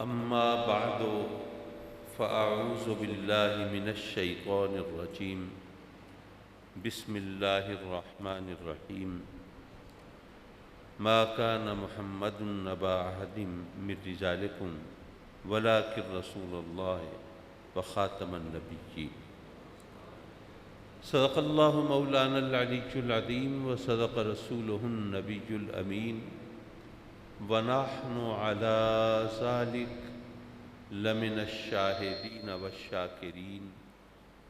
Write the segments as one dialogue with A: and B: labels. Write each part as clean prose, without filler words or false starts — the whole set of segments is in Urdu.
A: أما بعد فأعوذ بالله من الشيطان الرجيم بسم الله الرحمن الرحيم ما كان محمد أبا أحد من رجالكم ولكن رسول الله وخاتم النبيين صدق الله مولانا العلي العظيم وصدق رسوله النبي الأمين ونحن على ذلك لمن الشاهدين والشاكرين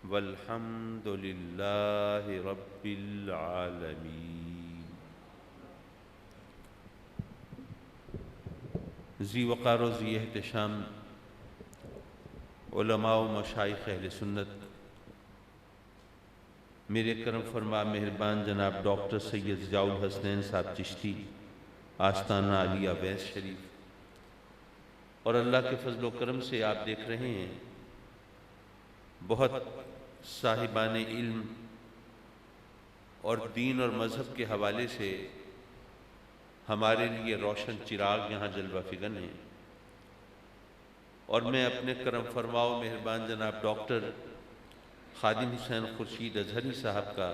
A: والحمد لله رب العالمين۔ ذی وقار و ذی احتشام علماء و مشائخ اہل سنت، میرے کرم فرما مہربان جناب ڈاکٹر سید ضیاء الحسنین صاحب چشتی آستانہ علیہ ویس شریف، اور اللہ کے فضل و کرم سے آپ دیکھ رہے ہیں بہت صاحبان علم اور دین اور مذہب کے حوالے سے ہمارے لیے روشن چراغ یہاں جلوہ فگن ہیں، اور میں اپنے کرم فرما و مہربان جناب ڈاکٹر خادم حسین خورشید اظہری صاحب کا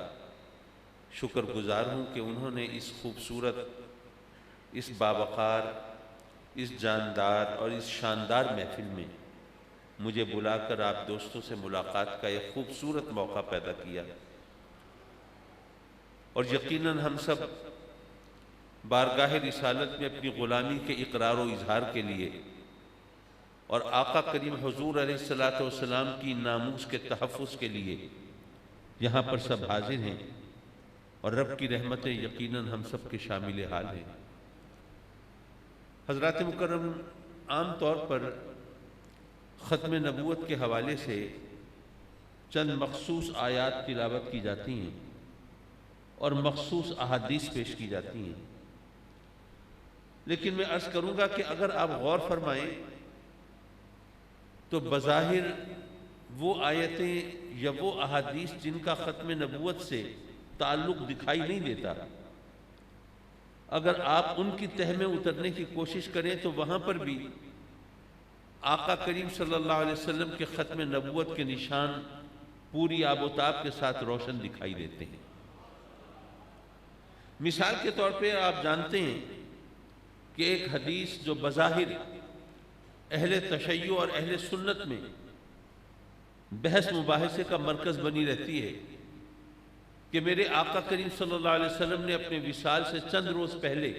A: شکر گزار ہوں کہ انہوں نے اس خوبصورت، اس باوقار، اس جاندار اور اس شاندار محفل میں مجھے بلا کر آپ دوستوں سے ملاقات کا ایک خوبصورت موقع پیدا کیا، اور یقیناً ہم سب بارگاہ رسالت میں اپنی غلامی کے اقرار و اظہار کے لیے اور آقا کریم حضور علیہ الصلوۃ والسلام کی ناموس کے تحفظ کے لیے یہاں پر سب حاضر ہیں، اور رب کی رحمتیں یقیناً ہم سب کے شامل حال ہیں۔ حضرات مکرم، عام طور پر ختم نبوت کے حوالے سے چند مخصوص آیات تلاوت کی جاتی ہیں اور مخصوص احادیث پیش کی جاتی ہیں، لیکن میں عرض کروں گا کہ اگر آپ غور فرمائیں تو بظاہر وہ آیتیں یا وہ احادیث جن کا ختم نبوت سے تعلق دکھائی نہیں دیتا، اگر آپ ان کی تہہ میں اترنے کی کوشش کریں تو وہاں پر بھی آقا کریم صلی اللہ علیہ وسلم کے ختم نبوت کے نشان پوری آب و تاب کے ساتھ روشن دکھائی دیتے ہیں۔ مثال کے طور پہ آپ جانتے ہیں کہ ایک حدیث جو بظاہر اہل تشیع اور اہل سنت میں بحث مباحثے کا مرکز بنی رہتی ہے کہ میرے آقا کریم صلی اللہ علیہ وسلم نے اپنے وصال سے چند روز پہلے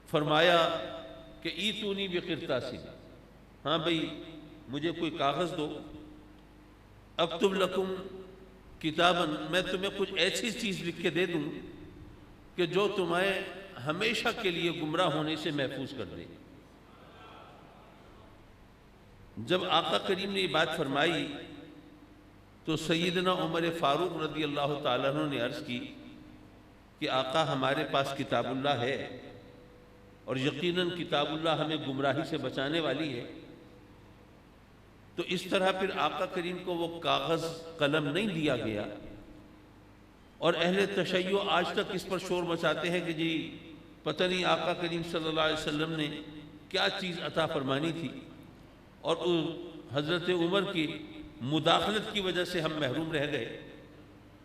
A: فرمایا کہ ایتونی بقرطاس، ہاں بھئی مجھے کوئی کاغذ دو، اکتب لکم کتابا، میں تمہیں کچھ ایسی چیز لکھ کے دے دوں کہ جو تمہیں ہمیشہ کے لیے گمراہ ہونے سے محفوظ کر دے۔ جب آقا کریم نے یہ بات فرمائی تو سیدنا عمر فاروق رضی اللہ تعالیٰ عنہ نے عرض کی کہ آقا ہمارے پاس کتاب اللہ ہے، اور یقیناً کتاب اللہ ہمیں گمراہی سے بچانے والی ہے، تو اس طرح پھر آقا کریم کو وہ کاغذ قلم نہیں دیا گیا، اور اہل تشیع آج تک اس پر شور مچاتے ہیں کہ جی پتہ نہیں آقا کریم صلی اللہ علیہ وسلم نے کیا چیز عطا فرمانی تھی، اور حضرت عمر کی مداخلت کی وجہ سے ہم محروم رہ گئے۔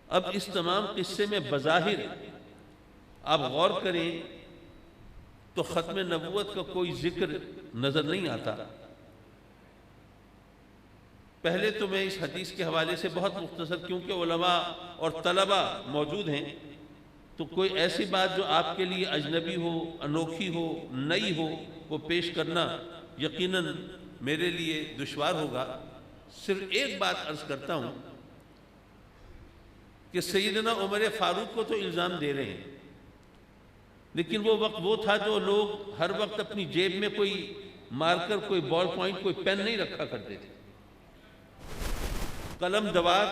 A: اب اس تمام قصے میں بظاہر آپ غور کریں تو ختم نبوت کا کوئی ذکر نظر نہیں آتا۔ پہلے تو میں اس حدیث کے حوالے سے بہت مختصر، کیونکہ علماء اور طلباء موجود ہیں، تو کوئی ایسی بات جو آپ کے لیے اجنبی ہو، انوکھی ہو، نئی ہو، وہ پیش کرنا یقیناً میرے لیے دشوار ہوگا۔ صرف ایک بات عرض کرتا ہوں کہ سیدنا عمر فاروق کو تو الزام دے رہے ہیں، لیکن وہ وقت وہ تھا جو لوگ ہر وقت اپنی جیب میں کوئی مارکر، کوئی بال پوائنٹ، کوئی پین نہیں رکھا کرتے تھے۔ قلم دوات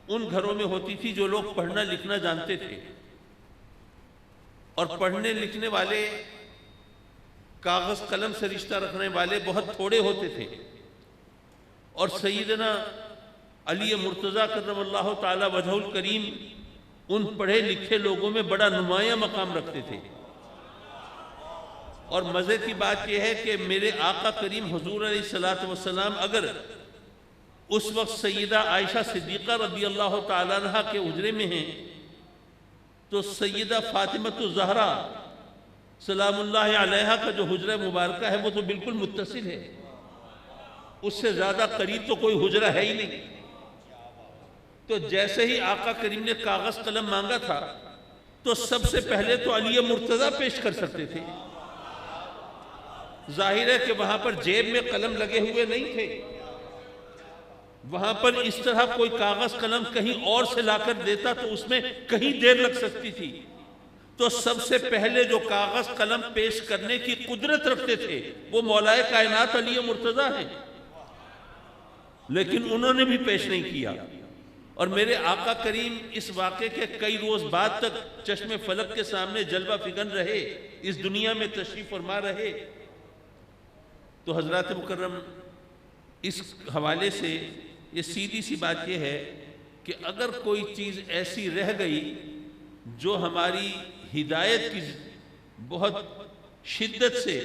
A: ان گھروں میں ہوتی تھی جو لوگ پڑھنا لکھنا جانتے تھے، اور پڑھنے لکھنے والے، کاغذ قلم سے رشتہ رکھنے والے بہت تھوڑے ہوتے تھے، اور سیدنا علی مرتضیٰ کرم اللہ تعالی وجہ الکریم ان پڑھے لکھے لوگوں میں بڑا نمایاں مقام رکھتے تھے۔ اور مزے کی بات یہ ہے کہ میرے آقا کریم حضور علیہ الصلوۃ والسلام اگر اس وقت سیدہ عائشہ صدیقہ رضی اللہ تعالیٰ عنہ کے حجرے میں ہیں تو سیدہ فاطمۃ الزہرا سلام اللہ علیہا کا جو حجرہ مبارکہ ہے وہ تو بالکل متصل ہے، اس سے زیادہ قریب تو کوئی حجرہ ہے ہی نہیں۔ تو جیسے ہی آقا کریم نے کاغذ قلم مانگا تھا تو سب سے پہلے تو علی مرتضیٰ پیش کر سکتے تھے، ظاہر ہے کہ وہاں پر جیب میں قلم لگے ہوئے نہیں تھے، وہاں پر اس طرح کوئی کاغذ قلم کہیں اور سے لا کر دیتا تو اس میں کہیں دیر لگ سکتی تھی، تو سب سے پہلے جو کاغذ قلم پیش کرنے کی قدرت رکھتے تھے وہ مولا کائنات علی مرتضیٰ ہیں، لیکن انہوں نے بھی پیش نہیں کیا۔ اور میرے آقا کریم اس واقعے کے کئی روز بعد تک چشم فلک کے سامنے جلوہ فگن رہے، اس دنیا میں تشریف فرما رہے۔ تو حضرات مکرم، اس حوالے سے یہ سیدھی سی بات یہ ہے کہ اگر کوئی چیز ایسی رہ گئی جو ہماری ہدایت کی بہت شدت سے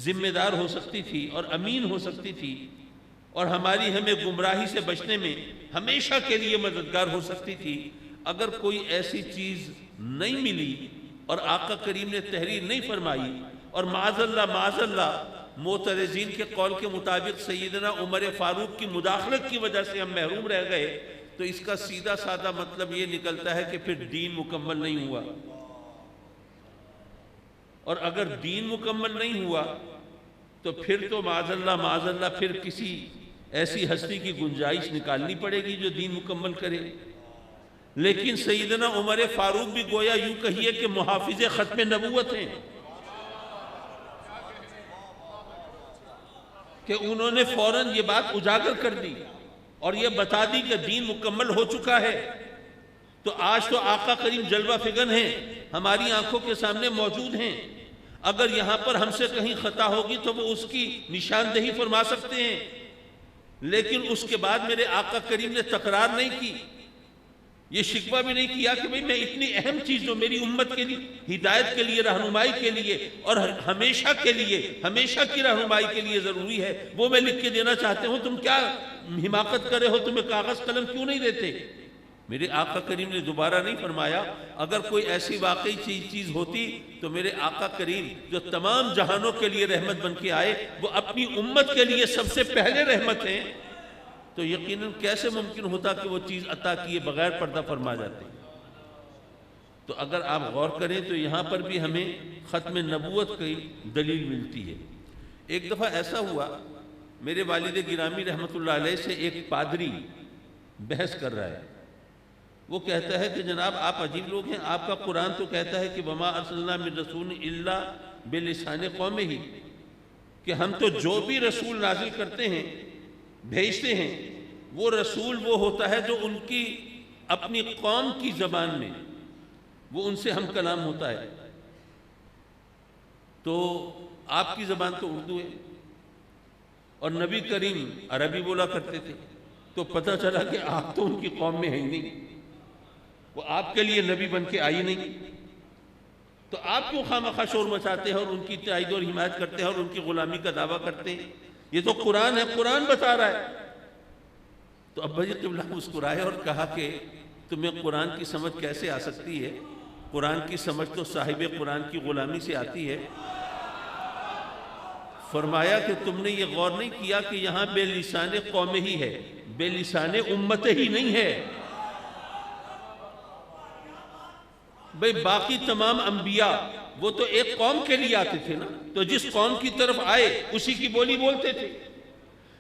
A: ذمہ دار ہو سکتی تھی اور امین ہو سکتی تھی اور ہماری ہمیں گمراہی سے بچنے میں ہمیشہ کے لیے مددگار ہو سکتی تھی، اگر کوئی ایسی چیز نہیں ملی اور آقا کریم نے تحریر نہیں فرمائی اور معاذ اللہ معترضین کے قول کے مطابق سیدنا عمر فاروق کی مداخلت کی وجہ سے ہم محروم رہ گئے، تو اس کا سیدھا سادہ مطلب یہ نکلتا ہے کہ پھر دین مکمل نہیں ہوا، اور اگر دین مکمل نہیں ہوا تو پھر تو معاذ اللہ پھر کسی ایسی ہستی کی گنجائش نکالنی پڑے گی جو دین مکمل کرے۔ لیکن سیدنا عمر فاروق بھی گویا یوں کہیے کہ محافظ ختم نبوت ہیں کہ انہوں نے فوراً یہ بات اجاگر کر دی اور یہ بتا دی کہ دین مکمل ہو چکا ہے۔ تو آج تو آقا کریم جلوہ فگن ہیں، ہماری آنکھوں کے سامنے موجود ہیں، اگر یہاں پر ہم سے کہیں خطا ہوگی تو وہ اس کی نشاندہی فرما سکتے ہیں، لیکن اس کے بعد میرے آقا کریم نے تکرار نہیں کی، یہ شکوہ بھی نہیں کیا کہ بھئی میں اتنی اہم چیز جو میری امت کے لیے ہدایت کے لیے رہنمائی کے لیے اور ہمیشہ کے لیے ہمیشہ کی رہنمائی کے لیے ضروری ہے وہ میں لکھ کے دینا چاہتے ہوں، تم کیا حماقت کرے ہو، تمہیں کاغذ قلم کیوں نہیں دیتے؟ میرے آقا کریم نے دوبارہ نہیں فرمایا۔ اگر کوئی ایسی واقعی چیز ہوتی تو میرے آقا کریم جو تمام جہانوں کے لیے رحمت بن کے آئے، وہ اپنی امت کے لیے سب سے پہلے رحمت ہیں، تو یقیناً کیسے ممکن ہوتا کہ وہ چیز عطا کیے بغیر پردہ فرما جاتے؟ تو اگر آپ غور کریں تو یہاں پر بھی ہمیں ختم نبوت کی دلیل ملتی ہے۔ ایک دفعہ ایسا ہوا، میرے والد گرامی رحمت اللہ علیہ سے ایک پادری بحث کر رہا ہے، وہ کہتا ہے کہ جناب آپ عجیب لوگ ہیں، آپ کا قرآن تو کہتا ہے کہ وما ارسلنا من رسول الا بلسان قومہ، کہ ہم تو جو بھی رسول نازل کرتے ہیں بھیجتے ہیں وہ رسول وہ ہوتا ہے جو ان کی اپنی قوم کی زبان میں وہ ان سے ہم کلام ہوتا ہے۔ تو آپ کی زبان تو اردو ہے اور نبی کریم عربی بولا کرتے تھے، تو پتہ چلا کہ آپ تو ان کی قوم میں ہیں ہی نہیں، وہ آپ کے لیے نبی بن کے آئی نہیں، تو آپ کیوں خواہ شور مچاتے ہیں اور ان کی تائید اور حمایت کرتے ہیں اور ان کی غلامی کا دعویٰ کرتے ہیں؟ یہ تو قرآن ہے، قرآن بتا رہا ہے۔ تو ابا جی قبلہ مسکرائے اور کہا کہ تمہیں قرآن کی سمجھ کیسے آ سکتی ہے؟ قرآن کی سمجھ تو صاحب قرآن کی غلامی سے آتی ہے۔ فرمایا کہ تم نے یہ غور نہیں کیا کہ یہاں بے لسان قوم ہی ہے، بے لسان امت ہی نہیں ہے۔ بھئی باقی تمام انبیاء وہ تو ایک قوم کے لیے آتے تھے نا، تو جس قوم کی طرف آئے اسی کی بولی بولتے تھے،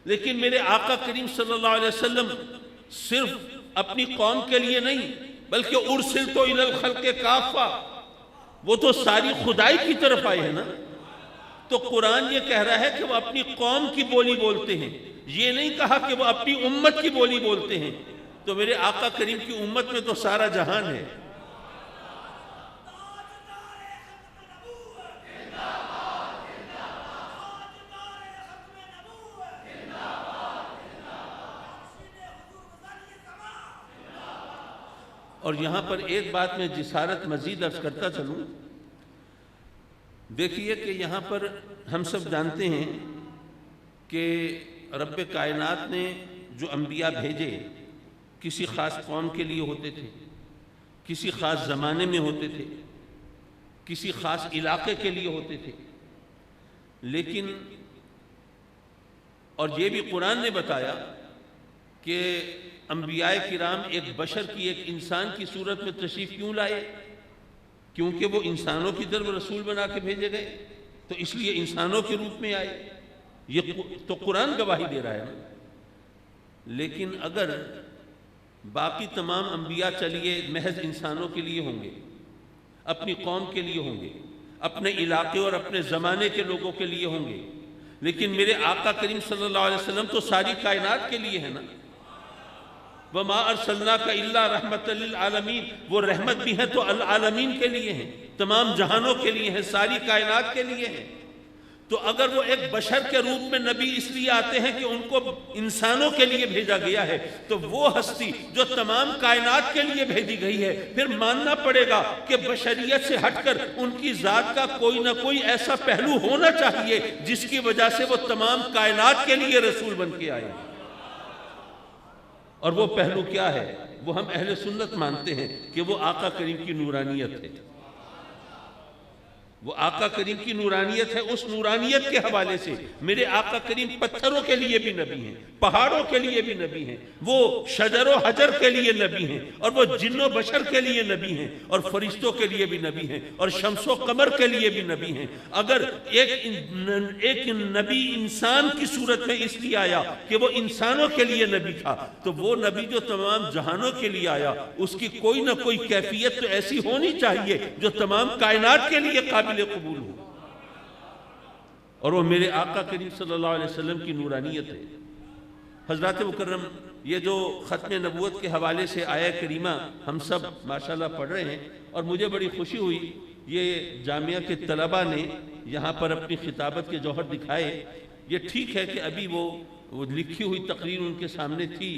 A: لیکن میرے آقا کریم صلی اللہ علیہ وسلم صرف اپنی قوم کے لیے نہیں بلکہ ارسلت الی الخلق کافہ، وہ تو ساری خدائی کی طرف آئے ہیں نا۔ تو قرآن یہ کہہ رہا ہے کہ وہ اپنی قوم کی بولی بولتے ہیں، یہ نہیں کہا کہ وہ اپنی امت کی بولی بولتے ہیں۔ تو میرے آقا کریم کی امت میں تو سارا جہان ہے۔ اور یہاں پر ایک بات میں جسارت مزید عرض کرتا چلوں، دیکھیے کہ یہاں پر ہم سب جانتے ہیں کہ رب کائنات نے جو انبیاء بھیجے کسی خاص قوم کے لیے ہوتے تھے، کسی خاص زمانے میں ہوتے تھے، کسی خاص علاقے کے لیے ہوتے تھے، لیکن اور یہ بھی قرآن نے بتایا کہ انبیاء کرام ایک بشر کی، ایک انسان کی صورت میں تشریف کیوں لائے؟ کیونکہ وہ انسانوں کی طرف رسول بنا کے بھیجے گئے، تو اس لیے انسانوں کے روپ میں آئے۔ یہ تو قرآن گواہی دے رہا ہے۔ لیکن اگر باقی تمام انبیاء چلیے محض انسانوں کے لیے ہوں گے، اپنی قوم کے لیے ہوں گے، اپنے علاقے اور اپنے زمانے کے لوگوں کے لیے ہوں گے، لیکن میرے آقا کریم صلی اللہ علیہ وسلم تو ساری کائنات کے لیے ہے نا۔ وَمَا أَرْسَلْنَاكَ إِلَّا رَحْمَةً لِلْعَالَمِينَ، وہ رحمت بھی ہے تو العالمین کے لیے ہیں، تمام جہانوں کے لیے ہیں، ساری کائنات کے لیے ہیں۔ تو اگر وہ ایک بشر کے روپ میں نبی اس لیے آتے ہیں کہ ان کو انسانوں کے لیے بھیجا گیا ہے، تو وہ ہستی جو تمام کائنات کے لیے بھیجی گئی ہے، پھر ماننا پڑے گا کہ بشریت سے ہٹ کر ان کی ذات کا کوئی نہ کوئی ایسا پہلو ہونا چاہیے جس کی وجہ سے وہ تمام کائنات کے لیے رسول بن کے آئے۔ اور وہ پہلو کیا ہے؟ وہ ہم اہل سنت مانتے ہیں کہ وہ آقا کریم کی نورانیت ہے۔ وہ آقا کریم کی نورانیت ہے۔ اس نورانیت کے حوالے سے میرے آقا کریم پتھروں کے لیے بھی نبی ہیں، پہاڑوں کے لیے بھی نبی ہیں، وہ شجر و حجر کے لیے نبی ہیں، اور وہ جن و بشر کے لیے نبی ہیں، اور فرشتوں کے لیے بھی نبی ہیں، اور شمس و قمر کے لیے بھی نبی ہیں۔ اگر ایک نبی انسان کی صورت میں اس لیے آیا کہ وہ انسانوں کے لیے نبی تھا، تو وہ نبی جو تمام جہانوں کے لیے آیا اس کی کوئی نہ کوئی کیفیت تو ایسی ہونی چاہیے جو تمام کائنات کے لیے قابل قبول ہو، اور وہ میرے آقا کریم صلی اللہ علیہ وسلم کی نورانیت ہے۔ حضرات مکرم، یہ جو ختم نبوت کے حوالے سے آیہ کریمہ ہم سب ماشاءاللہ پڑھ رہے ہیں، اور مجھے بڑی خوشی ہوئی یہ جامعہ کے طلبہ نے یہاں پر اپنی خطابت کے جوہر دکھائے۔ یہ ٹھیک ہے کہ ابھی وہ لکھی ہوئی تقریر ان کے سامنے تھی،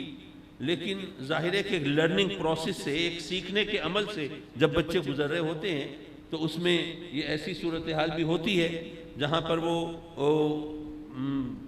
A: لیکن ظاہر ہے کہ لرننگ پروسیس سے، ایک سیکھنے کے عمل سے جب بچے گزر رہے ہوتے ہیں تو اس میں یہ ایسی صورتحال بھی ہوتی ہے جہاں پر وہ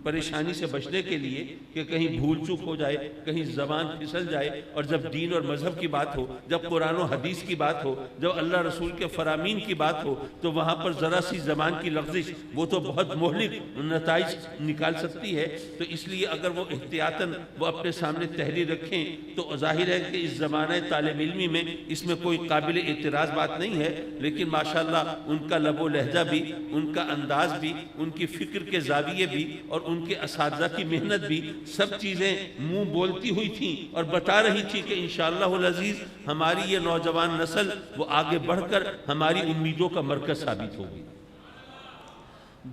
A: پریشانی سے بچنے کے لیے کہ کہیں بھول چوک ہو جائے، کہیں زبان پھسل جائے، اور جب دین اور مذہب کی بات ہو، جب قرآن و حدیث کی بات ہو، جب اللہ رسول کے فرامین کی بات ہو، تو وہاں پر ذرا سی زبان کی لغزش وہ تو بہت مہلک نتائج نکال سکتی ہے۔ تو اس لیے اگر وہ احتیاطاً وہ اپنے سامنے تحریر رکھیں تو ظاہر ہے کہ اس زمانہ طالب علمی میں اس میں کوئی قابل اعتراض بات نہیں ہے، لیکن ماشاءاللہ ان کا لب و لہجہ بھی، ان کا انداز بھی، ان کی فکر کے زاویے بھی، اور ان کے اساتذہ کی محنت بھی، سب چیزیں منہ بولتی ہوئی تھیں اور بتا رہی تھی کہ انشاءاللہ العزیز ہماری یہ نوجوان نسل وہ آگے بڑھ کر ہماری امیدوں کا مرکز ثابت ہوگی۔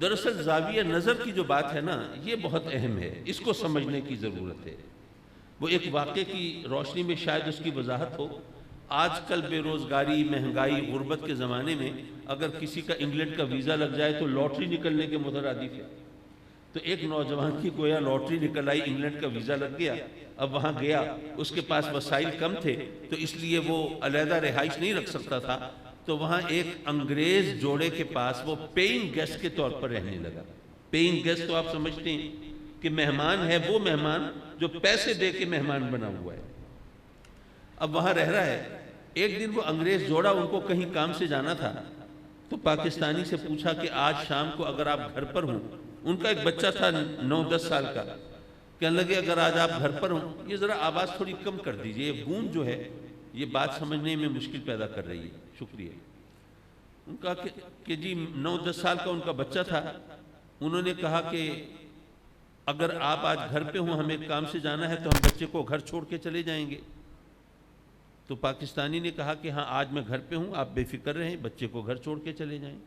A: دراصل زاویہ نظر کی جو بات ہے نا، یہ بہت اہم ہے، اس کو سمجھنے کی ضرورت ہے۔ وہ ایک واقعے کی روشنی میں شاید اس کی وضاحت ہو۔ آج کل بے روزگاری، مہنگائی، غربت کے زمانے میں اگر کسی کا انگلینڈ کا ویزا لگ جائے تو لاٹری نکلنے کے مترادف ہے۔ تو ایک نوجوان کی گویا لاٹری نکل آئی، انگلینڈ کا ویزا لگ گیا، اب وہاں گیا، اس کے پاس وسائل کم تھے تو اس لیے وہ علیحدہ رہائش نہیں رکھ سکتا تھا، تو وہاں ایک انگریز جوڑے کے پاس وہ پیئنگ گیسٹ کے طور پر رہنے لگا۔ پیئنگ گیسٹ تو آپ سمجھتے ہیں کہ مہمان ہے، وہ مہمان جو پیسے دے کے مہمان بنا ہوا ہے، اب وہاں رہ رہا ہے۔ ایک دن وہ انگریز جوڑا، ان کو کہیں کام سے جانا تھا، تو پاکستانی سے پوچھا کہ آج شام کو اگر آپ گھر پر ہوں، ان کا ایک بچہ تھا 9-10 سال کا، کہنے لگے اگر آج آپ گھر پر ہوں، یہ ذرا آواز تھوڑی کم کر دیجئے، یہ گونج جو ہے یہ بات سمجھنے میں مشکل پیدا کر رہی ہے، شکریہ۔ ان کا کہ جی 9-10 سال کا ان کا بچہ تھا، انہوں نے کہا کہ اگر آپ آج گھر پہ ہوں، ہمیں کام سے جانا ہے تو ہم بچے کو گھر چھوڑ کے چلے جائیں گے۔ تو پاکستانی نے کہا کہ ہاں آج میں گھر پہ ہوں، آپ بے فکر رہیں، بچے کو گھر چھوڑ کے چلے جائیں۔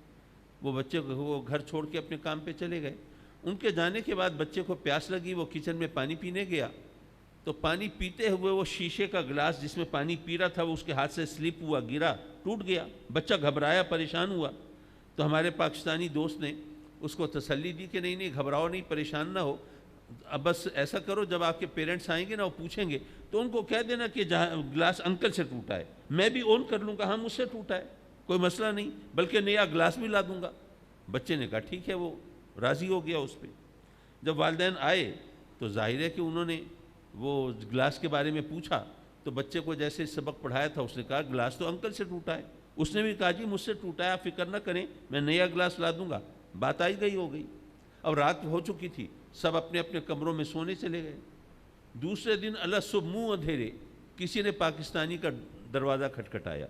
A: وہ بچے کو وہ گھر چھوڑ کے اپنے کام پہ چلے گئے۔ ان کے جانے کے بعد بچے کو پیاس لگی، وہ کچن میں پانی پینے گیا، تو پانی پیتے ہوئے وہ شیشے کا گلاس جس میں پانی پی رہا تھا وہ اس کے ہاتھ سے سلپ ہوا، گرا، ٹوٹ گیا۔ بچہ گھبرایا، پریشان ہوا، تو ہمارے پاکستانی دوست نے اس کو تسلی دی کہ نہیں گھبراؤ نہیں، پریشان نہ ہو، اب بس ایسا کرو جب آپ کے پیرنٹس آئیں گے نا وہ پوچھیں گے تو ان کو کہہ دینا کہ گلاس انکل سے ٹوٹا ہے، میں بھی اون کر لوں گا، ہاں مجھ سے ٹوٹا ہے، کوئی مسئلہ نہیں، بلکہ نیا گلاس بھی لا دوں گا۔ بچے نے کہا ٹھیک ہے، وہ راضی ہو گیا اس پہ۔ جب والدین آئے تو ظاہر ہے کہ انہوں نے وہ گلاس کے بارے میں پوچھا، تو بچے کو جیسے سبق پڑھایا تھا اس نے کہا گلاس تو انکل سے ٹوٹا ہے۔ اس نے بھی کہا جی مجھ سے ٹوٹا ہے، آپ فکر نہ کریں، میں نیا گلاس لا دوں گا۔ بات آئی گئی ہو گئی۔ اب رات ہو چکی تھی، سب اپنے اپنے کمروں میں سونے چلے گئے۔ دوسرے دن اللہ صبح منہ اندھیرے کسی نے پاکستانی کا دروازہ کھٹکھٹایا۔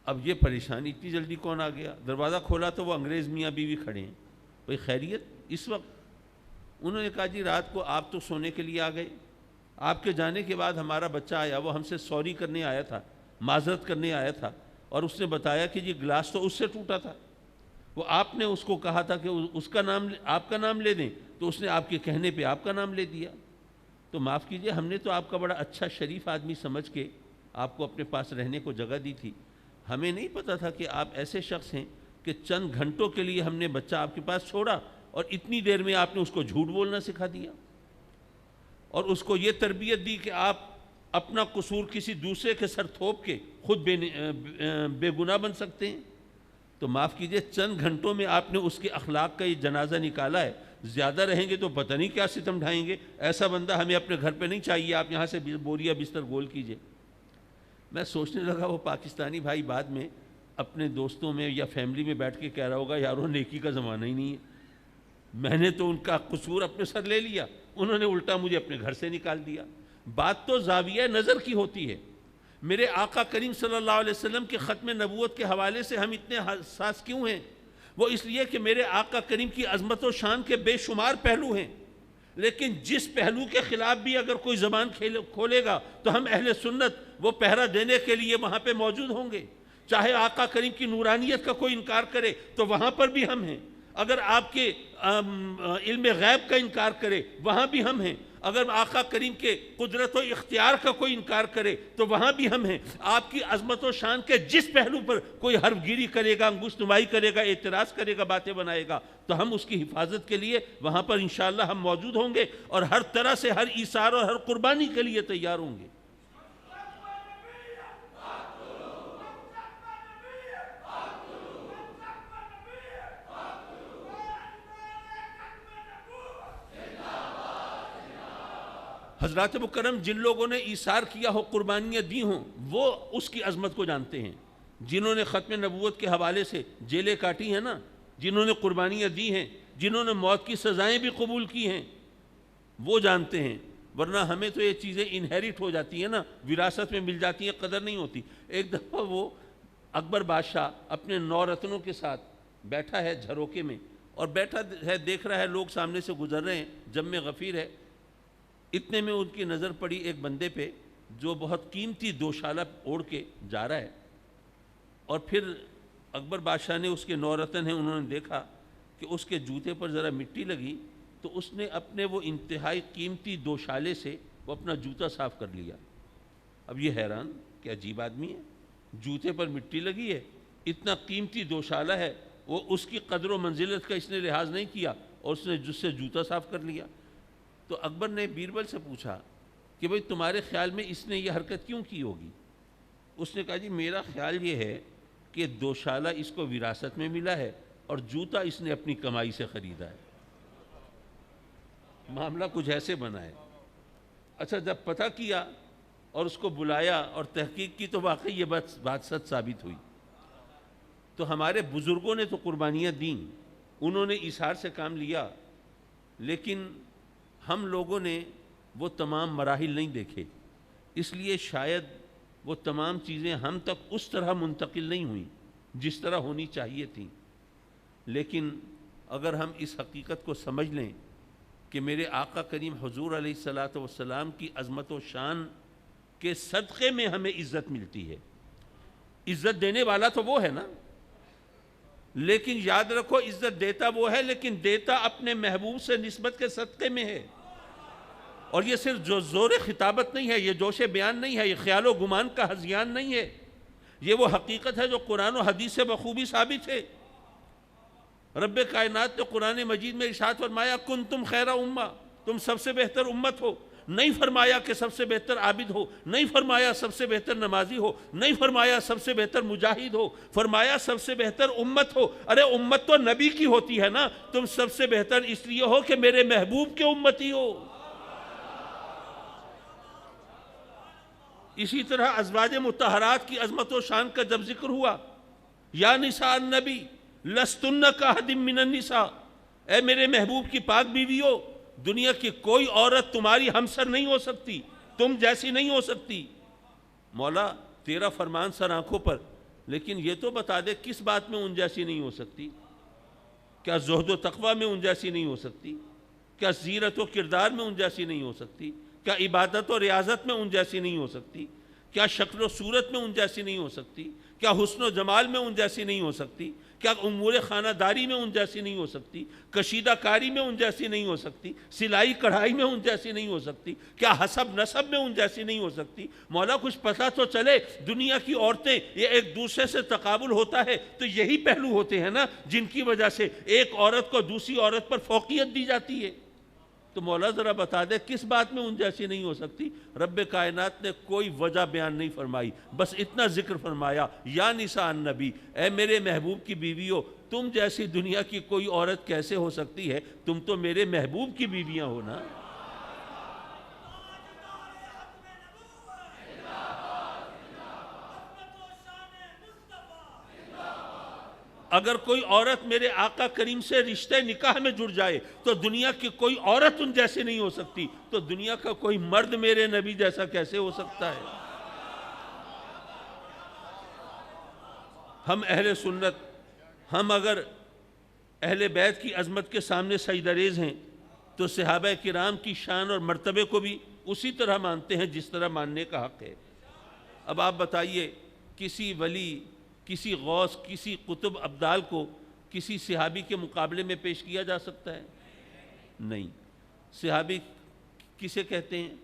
A: اب یہ پریشانی، اتنی جلدی کون آ گیا؟ دروازہ کھولا تو وہ انگریز میاں بیوی کھڑے ہیں۔ بھئی خیریت؟ اس وقت انہوں نے کہا جی رات کو آپ تو سونے کے لیے آ گئے، آپ کے جانے کے بعد ہمارا بچہ آیا، وہ ہم سے سوری کرنے آیا تھا، معذرت کرنے آیا تھا، اور اس نے بتایا کہ جی گلاس تو اس سے ٹوٹا تھا، وہ آپ نے اس کو کہا تھا کہ اس کا نام، آپ کا نام لے دیں، تو اس نے آپ کے کہنے پہ آپ کا نام لے دیا۔ تو معاف کیجئے، ہم نے تو آپ کا بڑا اچھا شریف آدمی سمجھ کے آپ کو اپنے پاس رہنے کو جگہ دی تھی، ہمیں نہیں پتہ تھا کہ آپ ایسے شخص ہیں کہ چند گھنٹوں کے لیے ہم نے بچہ آپ کے پاس چھوڑا اور اتنی دیر میں آپ نے اس کو جھوٹ بولنا سکھا دیا اور اس کو یہ تربیت دی کہ آپ اپنا قصور کسی دوسرے کے سر تھوپ کے خود بے گناہ بن سکتے ہیں۔ تو معاف کیجئے، چند گھنٹوں میں آپ نے اس کے اخلاق کا یہ جنازہ نکالا ہے، زیادہ رہیں گے تو پتہ نہیں کیا ستم ڈھائیں گے۔ ایسا بندہ ہمیں اپنے گھر پہ نہیں چاہیے، آپ یہاں سے بوریا بستر گول کیجئے۔ میں سوچنے لگا وہ پاکستانی بھائی بعد میں اپنے دوستوں میں یا فیملی میں بیٹھ کے کہہ رہا ہوگا یارو نیکی کا زمانہ ہی نہیں ہے، میں نے تو ان کا قصور اپنے سر لے لیا، انہوں نے الٹا مجھے اپنے گھر سے نکال دیا۔ بات تو زاویہ نظر کی ہوتی ہے۔ میرے آقا کریم صلی اللہ علیہ وسلم کے ختم نبوت کے حوالے سے ہم اتنے حساس کیوں ہیں؟ وہ اس لیے کہ میرے آقا کریم کی عظمت و شان کے بے شمار پہلو ہیں، لیکن جس پہلو کے خلاف بھی اگر کوئی زبان کھولے گا تو ہم اہل سنت وہ پہرا دینے کے لیے وہاں پہ موجود ہوں گے۔ چاہے آقا کریم کی نورانیت کا کوئی انکار کرے تو وہاں پر بھی ہم ہیں، اگر آپ کے علم غیب کا انکار کرے وہاں بھی ہم ہیں، اگر آقا کریم کے قدرت و اختیار کا کوئی انکار کرے تو وہاں بھی ہم ہیں۔ آپ کی عظمت و شان کے جس پہلو پر کوئی حرف گیری کرے گا، انگشت نمائی کرے گا، اعتراض کرے گا، باتیں بنائے گا، تو ہم اس کی حفاظت کے لیے وہاں پر انشاءاللہ ہم موجود ہوں گے اور ہر طرح سے ہر ایثار اور ہر قربانی کے لیے تیار ہوں گے۔ حضرات مکرم، جن لوگوں نے ایثار کیا ہو، قربانیاں دی ہوں، وہ اس کی عظمت کو جانتے ہیں۔ جنہوں نے ختم نبوت کے حوالے سے جیلیں کاٹی ہیں نا، جنہوں نے قربانیاں دی ہیں، جنہوں نے موت کی سزائیں بھی قبول کی ہیں، وہ جانتے ہیں۔ ورنہ ہمیں تو یہ چیزیں انہیریٹ ہو جاتی ہیں نا، وراثت میں مل جاتی ہیں، قدر نہیں ہوتی۔ ایک دفعہ وہ اکبر بادشاہ اپنے 9 رتنوں کے ساتھ بیٹھا ہے جھروکے میں، اور بیٹھا ہے، دیکھ رہا ہے لوگ سامنے سے گزر رہے ہیں، جم غفیر ہے۔ اتنے میں ان کی نظر پڑی ایک بندے پہ جو بہت قیمتی دوشالہ اوڑھ کے جا رہا ہے، اور پھر اکبر بادشاہ نے، اس کے 9 رتن ہیں، انہوں نے دیکھا کہ اس کے جوتے پر ذرا مٹی لگی، تو اس نے اپنے وہ انتہائی قیمتی دوشالے سے وہ اپنا جوتا صاف کر لیا۔ اب یہ حیران کہ عجیب آدمی ہے، جوتے پر مٹی لگی ہے، اتنا قیمتی دوشالہ ہے، وہ اس کی قدر و منزلت کا اس نے لحاظ نہیں کیا اور اس نے جس سے جوتا صاف کر لیا۔ تو اکبر نے بیربل سے پوچھا کہ بھئی تمہارے خیال میں اس نے یہ حرکت کیوں کی ہوگی؟ اس نے کہا جی میرا خیال یہ ہے کہ دوشالہ اس کو وراثت میں ملا ہے اور جوتا اس نے اپنی کمائی سے خریدا ہے۔ معاملہ کچھ ایسے بنا ہے۔ اچھا، جب پتہ کیا اور اس کو بلایا اور تحقیق کی تو واقعی یہ بات سچ ثابت ہوئی۔ تو ہمارے بزرگوں نے تو قربانیاں دیں، انہوں نے ایثار سے کام لیا، لیکن ہم لوگوں نے وہ تمام مراحل نہیں دیکھے، اس لیے شاید وہ تمام چیزیں ہم تک اس طرح منتقل نہیں ہوئیں جس طرح ہونی چاہیے تھیں۔ لیکن اگر ہم اس حقیقت کو سمجھ لیں کہ میرے آقا کریم حضور علیہ الصلاۃ والسلام کی عظمت و شان کے صدقے میں ہمیں عزت ملتی ہے، عزت دینے والا تو وہ ہے نا، لیکن یاد رکھو عزت دیتا وہ ہے، لیکن دیتا اپنے محبوب سے نسبت کے صدقے میں ہے۔ اور یہ صرف جو زور خطابت نہیں ہے، یہ جوش بیان نہیں ہے، یہ خیال و گمان کا ہذیان نہیں ہے، یہ وہ حقیقت ہے جو قرآن و حدیث سے بخوبی ثابت ہے۔ رب کائنات نے قرآن مجید میں ارشاد فرمایا کنتم خیر امہ، تم سب سے بہتر امت ہو۔ نہیں فرمایا کہ سب سے بہتر عابد ہو، نہیں فرمایا سب سے بہتر نمازی ہو، نہیں فرمایا سب سے بہتر مجاہد ہو، فرمایا سب سے بہتر امت ہو۔ ارے امت تو نبی کی ہوتی ہے نا، تم سب سے بہتر اس لیے ہو کہ میرے محبوب کے امتی ہو۔ اسی طرح ازواج مطہرات کی عظمت و شان کا جب ذکر ہوا، یا نساء النبی لستن کاحد من النساء، اے میرے محبوب کی پاک بیویو، دنیا کی کوئی عورت تمہاری ہمسر نہیں ہو سکتی، تم جیسی نہیں ہو سکتی۔ مولا تیرا فرمان سر آنکھوں پر، لیکن یہ تو بتا دے کس بات میں ان جیسی نہیں ہو سکتی؟ کیا زہد و تقوی میں ان جیسی نہیں ہو سکتی؟ کیا سیرت و کردار میں ان جیسی نہیں ہو سکتی؟ کیا عبادت و ریاضت میں ان جیسی نہیں ہو سکتی؟ کیا شکل و صورت میں ان جیسی نہیں ہو سکتی؟ کیا حسن و جمال میں ان جیسی نہیں ہو سکتی؟ کیا امور خانہ داری میں ان جیسی نہیں ہو سکتی؟ کشیدہ کاری میں ان جیسی نہیں ہو سکتی؟ سلائی کڑھائی میں ان جیسی نہیں ہو سکتی؟ کیا حسب نسب میں ان جیسی نہیں ہو سکتی؟ مولا کچھ پتہ تو چلے، دنیا کی عورتیں یہ ایک دوسرے سے تقابل ہوتا ہے تو یہی پہلو ہوتے ہیں نا جن کی وجہ سے ایک عورت کو دوسری عورت پر فوقیت دی جاتی ہے۔ تو مولا ذرا بتا دے کس بات میں ان جیسی نہیں ہو سکتی؟ رب کائنات نے کوئی وجہ بیان نہیں فرمائی، بس اتنا ذکر فرمایا، یا نساء النبی، اے میرے محبوب کی بیویوں، تم جیسی دنیا کی کوئی عورت کیسے ہو سکتی ہے؟ تم تو میرے محبوب کی بیویاں ہو نا۔ اگر کوئی عورت میرے آقا کریم سے رشتے نکاح میں جڑ جائے تو دنیا کی کوئی عورت ان جیسے نہیں ہو سکتی، تو دنیا کا کوئی مرد میرے نبی جیسا کیسے ہو سکتا ہے؟ ہم اہل سنت، ہم اگر اہل بیت کی عظمت کے سامنے سجدہ ریز ہیں تو صحابہ کرام کی شان اور مرتبے کو بھی اسی طرح مانتے ہیں جس طرح ماننے کا حق ہے۔ اب آپ بتائیے کسی ولی، کسی غوث، کسی قطب ابدال کو کسی صحابی کے مقابلے میں پیش کیا جا سکتا ہے؟ نہیں۔ صحابی کسے کہتے ہیں؟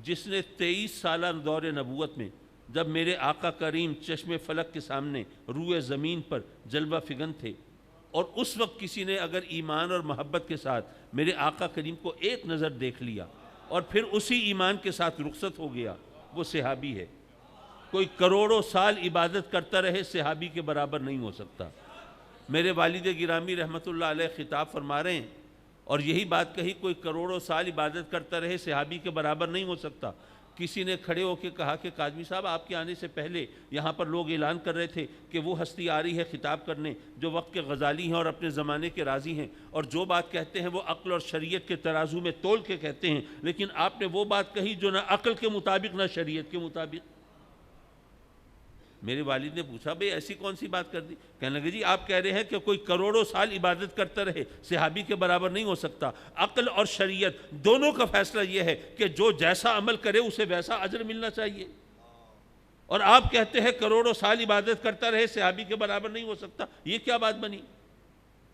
A: جس نے 23 سالہ دور نبوت میں جب میرے آقا کریم چشم فلک کے سامنے روئے زمین پر جلوہ فگن تھے، اور اس وقت کسی نے اگر ایمان اور محبت کے ساتھ میرے آقا کریم کو ایک نظر دیکھ لیا اور پھر اسی ایمان کے ساتھ رخصت ہو گیا، وہ صحابی ہے۔ کوئی کروڑوں سال عبادت کرتا رہے صحابی کے برابر نہیں ہو سکتا۔ میرے والد گرامی رحمت اللہ علیہ خطاب فرما رہے ہیں، اور یہی بات کہی، کوئی کروڑوں سال عبادت کرتا رہے صحابی کے برابر نہیں ہو سکتا۔ کسی نے کھڑے ہو کے کہا کہ کاظمی صاحب آپ کے آنے سے پہلے یہاں پر لوگ اعلان کر رہے تھے کہ وہ ہستی آ رہی ہے خطاب کرنے جو وقت کے غزالی ہیں اور اپنے زمانے کے راضی ہیں، اور جو بات کہتے ہیں وہ عقل اور شریعت کے ترازو میں تول کے کہتے ہیں، لیکن آپ نے وہ بات کہی جو نہ عقل کے مطابق نہ شریعت کے مطابق۔ میرے والد نے پوچھا بھئی ایسی کون سی بات کر دی؟ کہنے لگے جی آپ کہہ رہے ہیں کہ کوئی کروڑوں سال عبادت کرتا رہے صحابی کے برابر نہیں ہو سکتا۔ عقل اور شریعت دونوں کا فیصلہ یہ ہے کہ جو جیسا عمل کرے اسے ویسا اجر ملنا چاہیے، اور آپ کہتے ہیں کروڑوں سال عبادت کرتا رہے صحابی کے برابر نہیں ہو سکتا، یہ کیا بات بنی؟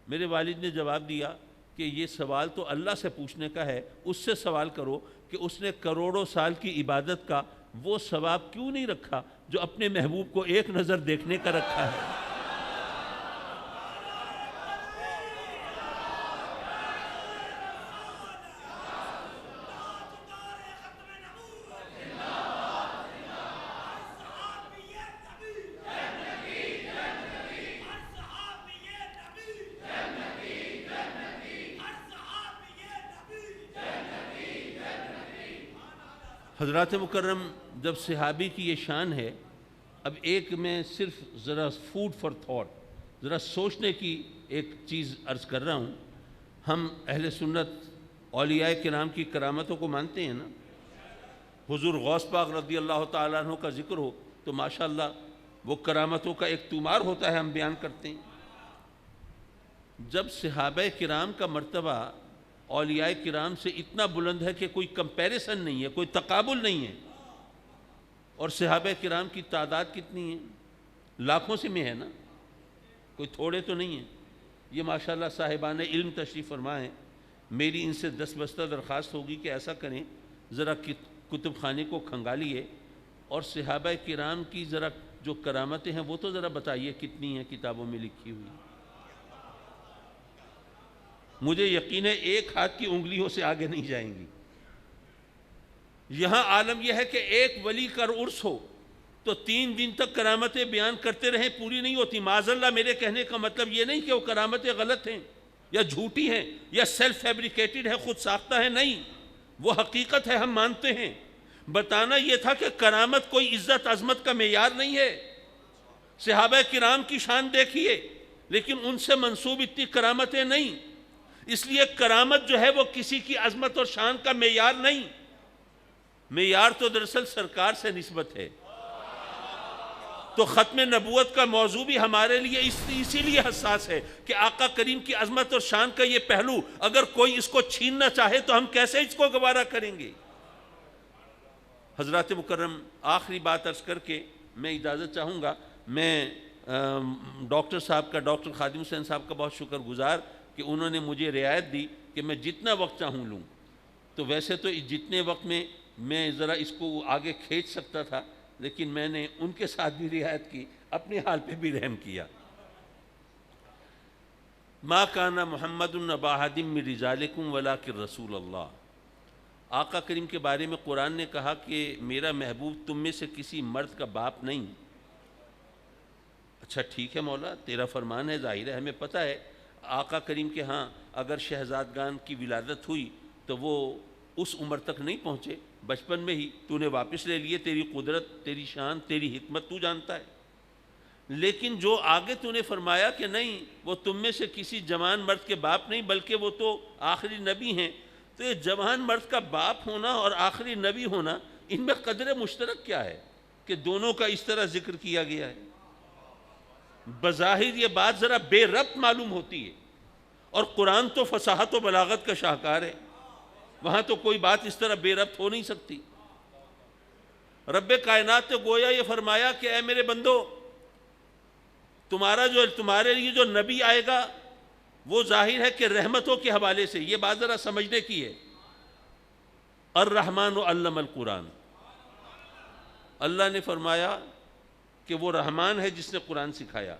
A: میرے والد نے جواب دیا کہ یہ سوال تو اللہ سے پوچھنے کا ہے، اس سے سوال کرو کہ اس نے کروڑوں سال کی عبادت کا وہ ثواب کیوں نہیں رکھا جو اپنے محبوب کو ایک نظر دیکھنے کا رکھا ہے۔ حضرات مکرم، جب صحابی کی یہ شان ہے، اب ایک میں صرف ذرا فوڈ فار تھاٹ، ذرا سوچنے کی ایک چیز عرض کر رہا ہوں۔ ہم اہل سنت اولیاء کرام کی کرامتوں کو مانتے ہیں نا۔ حضور غوث پاک رضی اللہ تعالیٰ عنہ کا ذکر ہو تو ماشاءاللہ وہ کرامتوں کا ایک طومار ہوتا ہے، ہم بیان کرتے ہیں۔ جب صحابہ کرام کا مرتبہ اولیاء کرام سے اتنا بلند ہے کہ کوئی کمپیریسن نہیں ہے، کوئی تقابل نہیں ہے، اور صحابہ کرام کی تعداد کتنی ہے؟ لاکھوں سے میں ہے نا، کوئی تھوڑے تو نہیں ہیں۔ یہ ماشاءاللہ صاحبان علم تشریف فرما ہیں، میری ان سے دستبستہ درخواست ہوگی کہ ایسا کریں، ذرا کتب خانے کو کھنگالیے اور صحابہ کرام کی ذرا جو کرامتیں ہیں وہ تو ذرا بتائیے کتنی ہیں کتابوں میں لکھی ہوئی۔ مجھے یقین ہے ایک ہاتھ کی انگلیوں سے آگے نہیں جائیں گی۔ یہاں عالم یہ ہے کہ ایک ولی کا عرس ہو تو 3 دن تک کرامتیں بیان کرتے رہیں، پوری نہیں ہوتی۔ معاذ اللہ، میرے کہنے کا مطلب یہ نہیں کہ وہ کرامتیں غلط ہیں یا جھوٹی ہیں یا سیلف فیبریکیٹڈ ہے، خود ساختہ ہے، نہیں، وہ حقیقت ہے، ہم مانتے ہیں۔ بتانا یہ تھا کہ کرامت کوئی عزت عظمت کا معیار نہیں ہے۔ صحابہ کرام کی شان دیکھیے، لیکن ان سے منسوب اتنی کرامتیں نہیں، اس لیے کرامت جو ہے وہ کسی کی عظمت اور شان کا معیار نہیں، معیار تو دراصل سرکار سے نسبت ہے۔ تو ختم نبوت کا موضوع بھی ہمارے لیے اسی لیے حساس ہے کہ آقا کریم کی عظمت اور شان کا یہ پہلو اگر کوئی اس کو چھیننا چاہے تو ہم کیسے اس کو گوارا کریں گے؟ حضرات مکرم، آخری بات عرض کر کے میں اجازت چاہوں گا۔ میں ڈاکٹر صاحب کا، ڈاکٹر خادم حسین صاحب کا بہت شکر گزار کہ انہوں نے مجھے رعایت دی کہ میں جتنا وقت چاہوں لوں۔ تو ویسے تو جتنے وقت میں ذرا اس کو آگے کھینچ سکتا تھا، لیکن میں نے ان کے ساتھ بھی رعایت کی، اپنے حال پہ بھی رحم کیا۔ ما کان محمد ابا احد من رجالکم ولکن رسول اللہ۔ آقا کریم کے بارے میں قرآن نے کہا کہ میرا محبوب تم میں سے کسی مرد کا باپ نہیں۔ اچھا ٹھیک ہے مولا، تیرا فرمان ہے، ظاہر ہے، ہمیں پتہ ہے آقا کریم کے ہاں اگر شہزادگان کی ولادت ہوئی تو وہ اس عمر تک نہیں پہنچے، بچپن میں ہی تو نے واپس لے لیے، تیری قدرت، تیری شان، تیری حکمت تو جانتا ہے۔ لیکن جو آگے تو نے فرمایا کہ نہیں، وہ تم میں سے کسی جوان مرد کے باپ نہیں بلکہ وہ تو آخری نبی ہیں، تو یہ جوان مرد کا باپ ہونا اور آخری نبی ہونا، ان میں قدر مشترک کیا ہے کہ دونوں کا اس طرح ذکر کیا گیا ہے؟ بظاہر یہ بات ذرا بے ربط معلوم ہوتی ہے، اور قرآن تو فصاحت و بلاغت کا شاہکار ہے، وہاں تو کوئی بات اس طرح بے ربط ہو نہیں سکتی۔ رب کائنات نے گویا یہ فرمایا کہ اے میرے بندو، تمہارے لیے جو نبی آئے گا وہ ظاہر ہے کہ رحمتوں کے حوالے سے، یہ بات ذرا سمجھنے کی ہے۔ الرحمن علم القرآن، اللہ نے فرمایا کہ وہ رحمان ہے جس نے قرآن سکھایا۔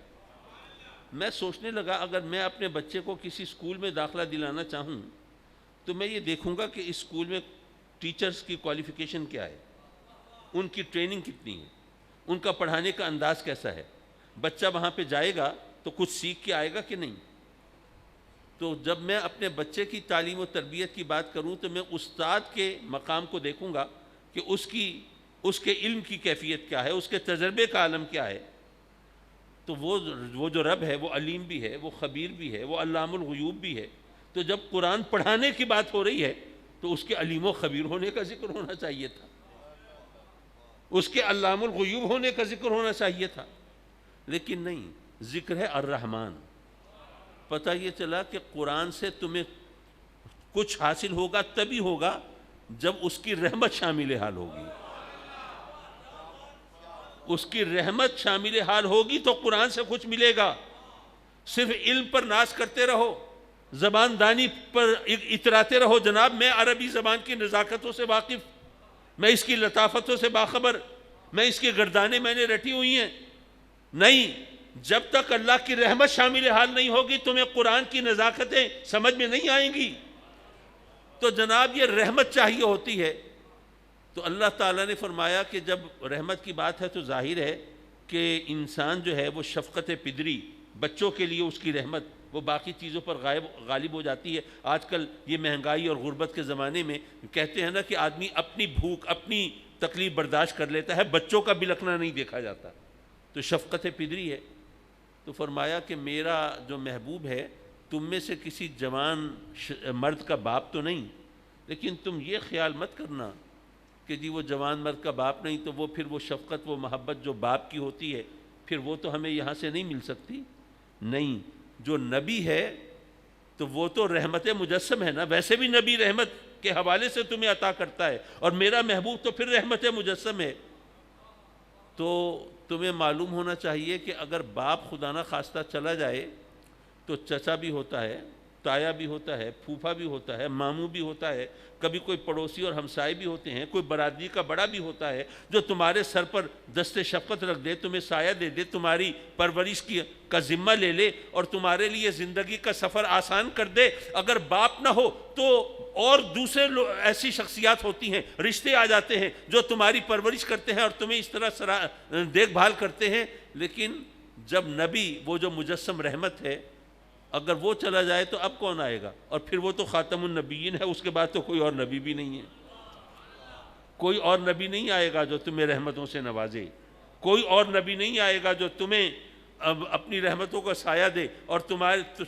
A: میں سوچنے لگا اگر میں اپنے بچے کو کسی اسکول میں داخلہ دلانا چاہوں تو میں یہ دیکھوں گا کہ اس اسکول میں ٹیچرز کی کوالیفیکیشن کیا ہے، ان کی ٹریننگ کتنی ہے، ان کا پڑھانے کا انداز کیسا ہے، بچہ وہاں پہ جائے گا تو کچھ سیکھ کے آئے گا کہ نہیں۔ تو جب میں اپنے بچے کی تعلیم و تربیت کی بات کروں تو میں استاد کے مقام کو دیکھوں گا کہ اس کے علم کی کیفیت کیا ہے، اس کے تجربے کا عالم کیا ہے۔ تو وہ جو رب ہے وہ علیم بھی ہے، وہ خبیر بھی ہے، وہ علام الغیوب بھی ہے۔ تو جب قرآن پڑھانے کی بات ہو رہی ہے تو اس کے علیم و خبیر ہونے کا ذکر ہونا چاہیے تھا، اس کے علام الغیوب ہونے کا ذکر ہونا چاہیے تھا، لیکن نہیں، ذکر ہے الرحمن۔ پتہ یہ چلا کہ قرآن سے تمہیں کچھ حاصل ہوگا تبھی ہوگا جب اس کی رحمت شامل حال ہوگی، اس کی رحمت شامل حال ہوگی تو قرآن سے کچھ ملے گا۔ صرف علم پر ناز کرتے رہو، زبان دانی پر اتراتے رہو، جناب میں عربی زبان کی نزاکتوں سے واقف، میں اس کی لطافتوں سے باخبر، میں اس کی گردانیں میں نے رٹی ہوئی ہیں، نہیں، جب تک اللہ کی رحمت شامل حال نہیں ہوگی تمہیں قرآن کی نزاکتیں سمجھ میں نہیں آئیں گی۔ تو جناب یہ رحمت چاہیے ہوتی ہے۔ تو اللہ تعالیٰ نے فرمایا کہ جب رحمت کی بات ہے تو ظاہر ہے کہ انسان جو ہے وہ شفقت پدری، بچوں کے لیے اس کی رحمت وہ باقی چیزوں پر غالب ہو جاتی ہے۔ آج کل یہ مہنگائی اور غربت کے زمانے میں کہتے ہیں نا کہ آدمی اپنی بھوک، اپنی تکلیف برداشت کر لیتا ہے، بچوں کا بلکنا نہیں دیکھا جاتا، تو شفقت پدری ہے۔ تو فرمایا کہ میرا جو محبوب ہے تم میں سے کسی جوان مرد کا باپ تو نہیں، لیکن تم یہ خیال مت کرنا کہ جی وہ جوان مرد کا باپ نہیں تو وہ پھر وہ شفقت، وہ محبت جو باپ کی ہوتی ہے پھر وہ تو ہمیں یہاں سے نہیں مل سکتی۔ نہیں، جو نبی ہے تو وہ تو رحمت مجسم ہے نا، ویسے بھی نبی رحمت کے حوالے سے تمہیں عطا کرتا ہے، اور میرا محبوب تو پھر رحمت مجسم ہے۔ تو تمہیں معلوم ہونا چاہیے کہ اگر باپ خدا نہ خواستہ چلا جائے تو چچا بھی ہوتا ہے، تایا بھی ہوتا ہے، پھوپھا بھی ہوتا ہے، ماموں بھی ہوتا ہے، کبھی کوئی پڑوسی اور ہمسائے بھی ہوتے ہیں، کوئی برادری کا بڑا بھی ہوتا ہے جو تمہارے سر پر دست شفقت رکھ دے، تمہیں سایہ دے دے، تمہاری پرورش کا ذمہ لے لے اور تمہارے لیے زندگی کا سفر آسان کر دے۔ اگر باپ نہ ہو تو اور دوسرے ایسی شخصیات ہوتی ہیں، رشتے آ جاتے ہیں جو تمہاری پرورش کرتے ہیں اور تمہیں اس طرح دیکھ بھال کرتے ہیں۔ لیکن جب نبی، وہ جو مجسم رحمت ہے، اگر وہ چلا جائے تو اب کون آئے گا؟ اور پھر وہ تو خاتم النبیین ہے، اس کے بعد تو کوئی اور نبی بھی نہیں ہے۔ کوئی اور نبی نہیں آئے گا جو تمہیں رحمتوں سے نوازے، کوئی اور نبی نہیں آئے گا جو تمہیں اپنی رحمتوں کا سایہ دے اور تمہارے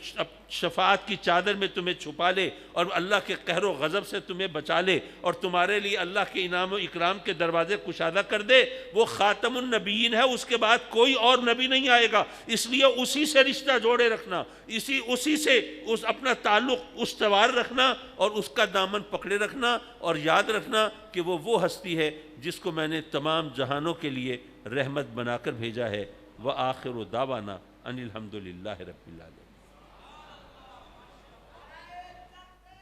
A: شفاعت کی چادر میں تمہیں چھپا لے اور اللہ کے قہر و غضب سے تمہیں بچا لے اور تمہارے لیے اللہ کے انعام و اکرام کے دروازے کشادہ کر دے۔ وہ خاتم النبیین ہے، اس کے بعد کوئی اور نبی نہیں آئے گا۔ اس لیے اسی سے رشتہ جوڑے رکھنا، اسی سے اپنا تعلق استوار رکھنا اور اس کا دامن پکڑے رکھنا، اور یاد رکھنا کہ وہ ہستی ہے جس کو میں نے تمام جہانوں کے لیے رحمت بنا کر بھیجا ہے۔ وآخر دعوانا ان الحمد للہ رب العالمین۔